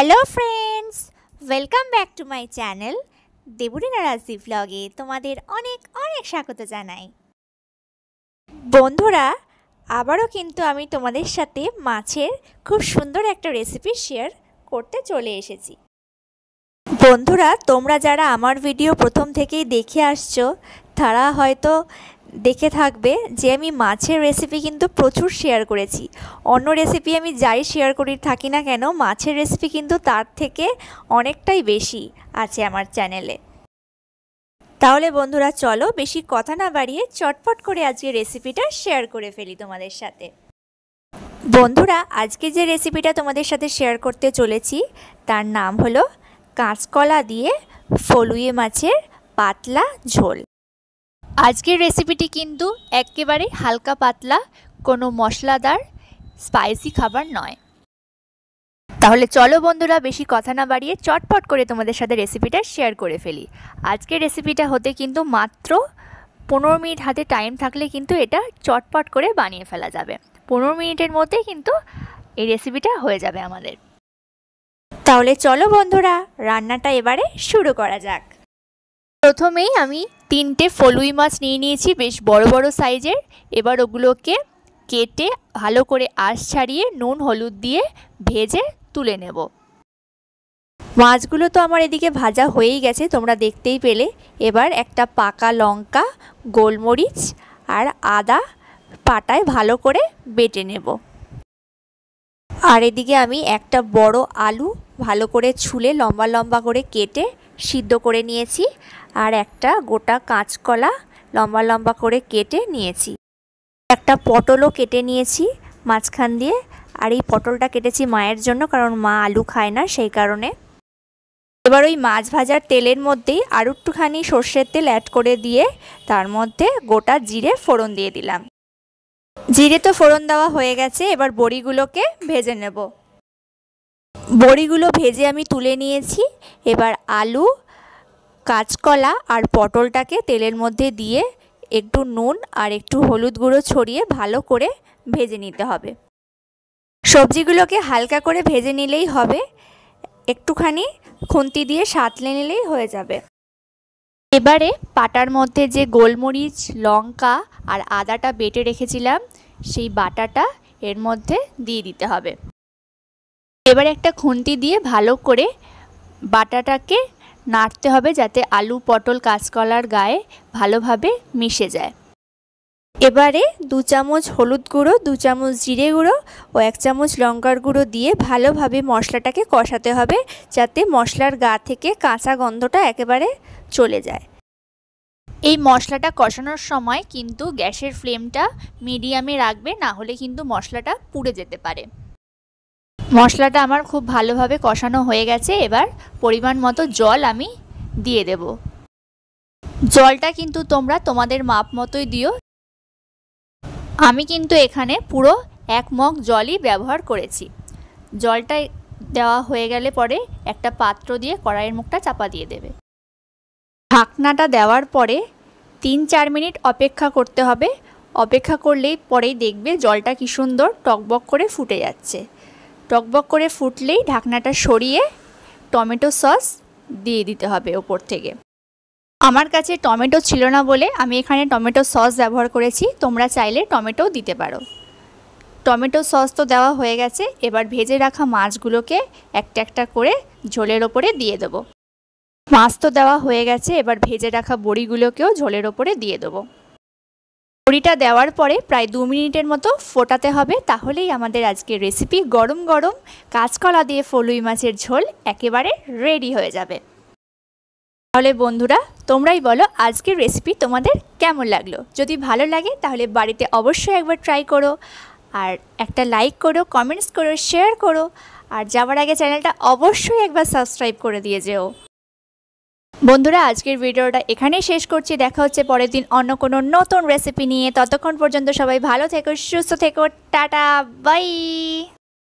Hello friends, welcome back to my channel Deburina Raji ব্লগে তোমাদের অনেক অনেক স্বাগত জানাই। বন্ধুরা, আবারও কিন্তু আমি তোমাদের সাথে মাছের খুব সুন্দর একটা রেসিপি শেয়ার করতে চলে এসেছি। বন্ধুরা, তোমরা যারা আমার ভিডিও প্রথম থেকেই দেখে আসছো তারা হয়তো দেখে থাকবে যে আমি মাছের রেসিপি কিন্তু প্রচুর শেয়ার করেছি। অন্য রেসিপি আমি যাই শেয়ার করি থাকি না কেন, মাছের রেসিপি কিন্তু তার থেকে অনেকটাই বেশি আছে আমার চ্যানেলে। তাহলে বন্ধুরা চলো বেশি কথা না বাড়িয়ে চটপট করে আজকে রেসিপিটা শেয়ার করে ফেলি তোমাদের সাথে। বন্ধুরা, আজকে যে রেসিপিটা তোমাদের সাথে শেয়ার করতে চলেছি তার নাম হলো কাঁচকলা দিয়ে ফলুয়ে মাছের পাতলা ঝোল। আজকের রেসিপিটি কিন্তু একেবারে হালকা পাতলা, কোনো মশলাদার স্পাইসি খাবার নয়। তাহলে চলো বন্ধুরা বেশি কথা না বাড়িয়ে চটপট করে তোমাদের সাথে রেসিপিটা শেয়ার করে ফেলি। আজকের রেসিপিটা হতে কিন্তু মাত্র 15 মিনিট হাতে টাইম থাকলে কিন্তু এটা চটপট করে বানিয়ে ফেলা যাবে। 15 মিনিটের মধ্যে কিন্তু এই রেসিপিটা হয়ে যাবে আমাদের। তাহলে চলো বন্ধুরা রান্নাটা এবারে শুরু করা যাক। প্রথমেই আমি 3টে ফলুই মাছ নিয়ে নিয়েছি, বেশ বড় বড় সাইজের। এবার ওগুলোকে কেটে ভালো করে আঁশ ছাড়িয়ে নুন হলুদ দিয়ে ভেজে তুলে নেব। মাছগুলো তো আমার এদিকে ভাজা হয়েই গেছে, তোমরা দেখতেই পেলে। এবার একটা পাকা লঙ্কা, গোলমরিচ আর আদা পাটায় ভালো করে বেটে নেব। আর এদিকে আমি একটা বড় আলু ভালো করে ছুলে লম্বা লম্বা করে কেটে সিদ্ধ করে নিয়েছি, আর একটা গোটা কাঁচকলা লম্বা লম্বা করে কেটে নিয়েছি। একটা পটলও কেটে নিয়েছি মাঝখান দিয়ে, আর এই পটলটা কেটেছি মায়ের জন্য, কারণ মা আলু খায় না সেই কারণে। এবার ওই মাছ ভাজার তেলের মধ্যেই আরও একটুখানি সর্ষের তেল অ্যাড করে দিয়ে তার মধ্যে গোটা জিরে ফোড়ন দিয়ে দিলাম। জিরে তো ফোড়ন দেওয়া হয়ে গেছে, এবার বড়িগুলোকে ভেজে নেব। বড়িগুলো ভেজে আমি তুলে নিয়েছি। এবার আলু, কাঁচকলা আর পটলটাকে তেলের মধ্যে দিয়ে একটু নুন আর একটু হলুদ গুঁড়ো ছড়িয়ে ভালো করে ভেজে নিতে হবে। সবজিগুলোকে হালকা করে ভেজে নিলেই হবে, একটুখানি খুন্তি দিয়ে সাঁতলে নিলেই হয়ে যাবে। এবারে পাটার মধ্যে যে গোলমরিচ, লঙ্কা আর আদাটা বেটে রেখেছিলাম সেই বাটাটা এর মধ্যে দিয়ে দিতে হবে। এবারে একটা খুন্তি দিয়ে ভালো করে বাটাটাকে নাড়তে হবে যাতে আলু, পটল, কাঁচকলার গায়ে ভালোভাবে মিশে যায়। এবারে 2 চামচ হলুদ গুঁড়ো, 2 চামচ জিরে গুঁড়ো ও 1 চামচ লঙ্কার গুঁড়ো দিয়ে ভালোভাবে মশলাটাকে কষাতে হবে যাতে মশলার গা থেকে কাঁচা গন্ধটা একেবারে চলে যায়। এই মশলাটা কষানোর সময় কিন্তু গ্যাসের ফ্লেমটা মিডিয়ামে রাখবে, না হলে কিন্তু মশলাটা পুড়ে যেতে পারে। মশলাটা আমার খুব ভালোভাবে কষানো হয়ে গেছে। এবার পরিমাণ মতো জল আমি দিয়ে দেব। জলটা কিন্তু তোমরা তোমাদের মাপ মতোই দিও। আমি কিন্তু এখানে পুরো 1 মগ জলই ব্যবহার করেছি। জলটা দেওয়া হয়ে গেলে পরে একটা পাত্র দিয়ে কড়াইয়ের মুখটা চাপা দিয়ে দেবে। ঢাকনাটা দেওয়ার পরে 3-4 মিনিট অপেক্ষা করতে হবে। অপেক্ষা করলেই পরেই দেখবে জলটা কি সুন্দর টকবক করে ফুটে যাচ্ছে। টকবক করে ফুটলেই ঢাকনাটা সরিয়ে টমেটো সস দিয়ে দিতে হবে ওপর থেকে। আমার কাছে টমেটো ছিল না বলে আমি এখানে টমেটো সস ব্যবহার করেছি, তোমরা চাইলে টমেটোও দিতে পারো। টমেটো সস তো দেওয়া হয়ে গেছে। এবার ভেজে রাখা মাছগুলোকে একটা একটা করে ঝোলের ওপরে দিয়ে দেবো। মাছ তো দেওয়া হয়ে গেছে, এবার ভেজে রাখা বড়িগুলোকেও ঝোলের ওপরে দিয়ে দেবো। বড়িটা দেওয়ার পরে প্রায় 2 মিনিটের মতো ফোটাতে হবে, তাহলেই আমাদের আজকের রেসিপি গরম গরম কাঁচকলা দিয়ে ফলুই মাছের ঝোল একেবারে রেডি হয়ে যাবে। তাহলে বন্ধুরা তোমরাই বলো আজকের রেসিপি তোমাদের কেমন লাগলো। যদি ভালো লাগে তাহলে বাড়িতে অবশ্যই একবার ট্রাই করো, আর একটা লাইক করো, কমেন্টস করো, শেয়ার করো, আর যাওয়ার আগে চ্যানেলটা অবশ্যই একবার সাবস্ক্রাইব করে দিয়ে যেও। বন্ধুরা আজকের ভিডিওটা এখানেই শেষ করছি। দেখা হচ্ছে পরের দিন অন্য কোনো নতুন রেসিপি নিয়ে। ততক্ষণ পর্যন্ত সবাই ভালো থেকো, সুস্থ থেকো, টাটা, বাই।